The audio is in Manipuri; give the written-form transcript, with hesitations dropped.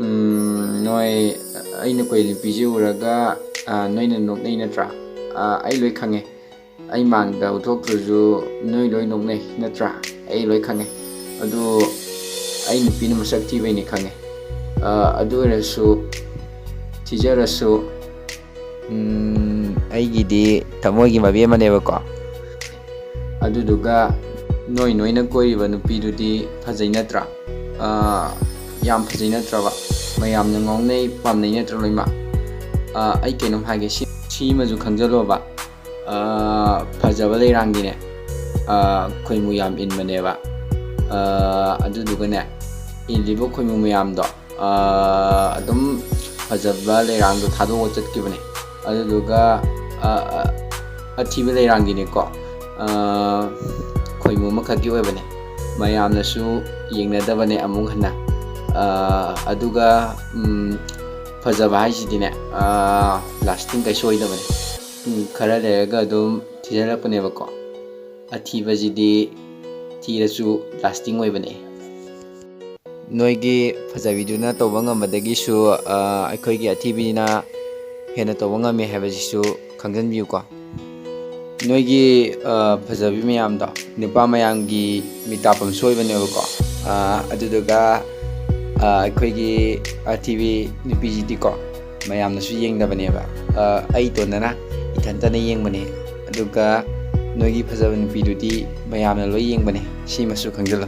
ꯅꯣꯏ ꯑꯩꯅ ꯀꯣꯏ ꯅꯨꯄꯤꯁꯦ ꯎꯔꯒ ꯅꯣꯏꯅ ꯅꯣꯛꯅꯩ ꯅꯠꯇ꯭ꯔꯥ? ꯑꯩ ꯂꯣꯏ ꯈꯪꯉꯦ. ꯑꯩ ꯃꯥꯡꯗ ꯎꯊꯣꯛꯇ꯭ꯔꯁꯨ ꯅꯣꯏ ꯂꯣꯏ ꯅꯣꯛꯅꯩ ꯅꯠꯇ꯭ꯔꯥ? ꯑꯩ ꯂꯣꯏ ꯈꯪꯉꯦ. ꯑꯗꯨ ꯑꯩ ꯅꯨꯄꯤꯅ ꯃꯁꯛ ꯊꯤꯕꯩꯅꯤ ꯈꯪꯉꯦ. ꯑꯗꯨ ꯑꯣꯏꯔꯁꯨ ꯊꯤꯖꯔꯁꯨ ꯑꯩꯒꯤꯗꯤ ꯊꯃꯣꯏꯒꯤ ꯃꯕꯤ ꯑꯃꯅꯦꯕꯀꯣ. ꯑꯗꯨꯗꯨꯒ ꯅꯣꯏꯅ ꯀꯣꯏꯔꯤꯕ ꯅꯨꯄꯤꯗꯨꯗꯤ ꯐꯖꯩ ꯅꯠꯇ꯭ꯔꯥ? ꯌꯥꯝ ꯐꯖꯩ ꯅꯠꯇ꯭ꯔꯕ? ꯃꯌꯥꯝꯅ ꯉꯥꯎꯅꯩ ꯄꯥꯝꯅꯩ ꯅꯠꯇ꯭ꯔ ꯂꯣꯏꯅꯃꯛ? ꯑꯩ ꯀꯩꯅꯣꯝ ꯍꯥꯏꯒꯦ, ꯁꯤꯃꯁꯨ ꯈꯪꯖꯜꯂꯣꯕ. ꯐꯖꯕ ꯂꯩꯔꯥꯡꯗꯤꯅꯦ ꯈꯣꯏꯃꯨ ꯌꯥꯝ ꯏꯟꯕꯅꯦꯕ. ꯑꯗꯨꯗꯨꯒꯅꯦ, ꯏꯜꯂꯤꯕ ꯈꯣꯏꯃꯨ ꯃꯌꯥꯝꯗꯣ ꯑꯗꯨꯝ ꯐꯖꯕ ꯂꯩꯔꯥꯡꯗꯣ ꯊꯥꯗꯣꯛꯑ ꯆꯠꯈꯤꯕꯅꯦ. ꯑꯗꯨꯗꯨꯒ ꯑꯊꯤꯕ ꯂꯩꯔꯥꯡꯗꯤꯅꯦꯀꯣ, ꯈꯣꯏꯃꯨ ꯑꯃꯈꯛꯀꯤ ꯑꯣꯏꯕꯅꯦ. ꯃꯌꯥꯝꯅꯁꯨ ꯌꯦꯡꯅꯗꯕꯅꯦ ꯑꯃꯨꯛ ꯍꯟꯅ. ꯑꯗꯨꯒ ꯐꯖꯕ ꯍꯥꯏꯁꯤꯗꯤꯅꯦ ꯂꯥꯁꯇꯤꯡ ꯀꯩꯁꯨ ꯑꯣꯏꯗꯕꯅꯦ. ꯈꯔ ꯂꯩꯔꯒ ꯑꯗꯨꯝ ꯊꯤꯖꯤꯜꯂꯛꯄꯅꯦꯕꯀꯣ. ꯑꯊꯤꯕꯁꯤꯗꯤ ꯊꯤꯔꯁꯨ ꯂꯥꯁꯇꯤꯡ ꯑꯣꯏꯕꯅꯦ. ꯅꯣꯏꯒꯤ ꯐꯖꯕꯤꯗꯨꯅ ꯇꯧꯕ ꯉꯝꯕꯗꯒꯤꯁꯨ ꯑꯩꯈꯣꯏꯒꯤ ꯑꯊꯤꯕꯤꯅ ꯍꯦꯟꯅ ꯇꯧꯕ ꯉꯝꯃꯤ ꯍꯥꯏꯕꯁꯤꯁꯨ ꯈꯪꯖꯟꯕꯤꯌꯨꯀꯣ. ꯅꯣꯏꯒꯤ ꯐꯖꯕꯤ ꯃꯌꯥꯝꯗꯣ ꯅꯨꯄꯥ ꯃꯌꯥꯝꯒꯤ ꯃꯤꯇꯥꯞꯐꯝꯁꯨ ꯑꯣꯏꯕꯅꯦꯕꯀꯣ. ꯑꯗꯨꯗꯨꯒ ꯑꯩꯈꯣꯏꯒꯤ ꯑꯊꯤꯕꯤ ꯅꯨꯄꯤꯁꯤꯗꯤꯀꯣ ꯃꯌꯥꯝꯅꯁꯨ ꯌꯦꯡꯗꯕꯅꯦꯕ. ꯑꯩ ꯏꯇꯣꯟꯗꯅ ꯏꯊꯟꯇꯅ ꯌꯦꯡꯕꯅꯦ. ꯑꯗꯨꯒ ꯅꯣꯏꯒꯤ ꯐꯖꯕ ꯅꯨꯄꯤꯗꯨꯗꯤ ꯃꯌꯥꯝꯅ ꯂꯣꯏ ꯌꯦꯡꯕꯅꯦ. ꯁꯤꯃꯁꯨ ꯈꯪꯖꯤꯜꯂꯣ.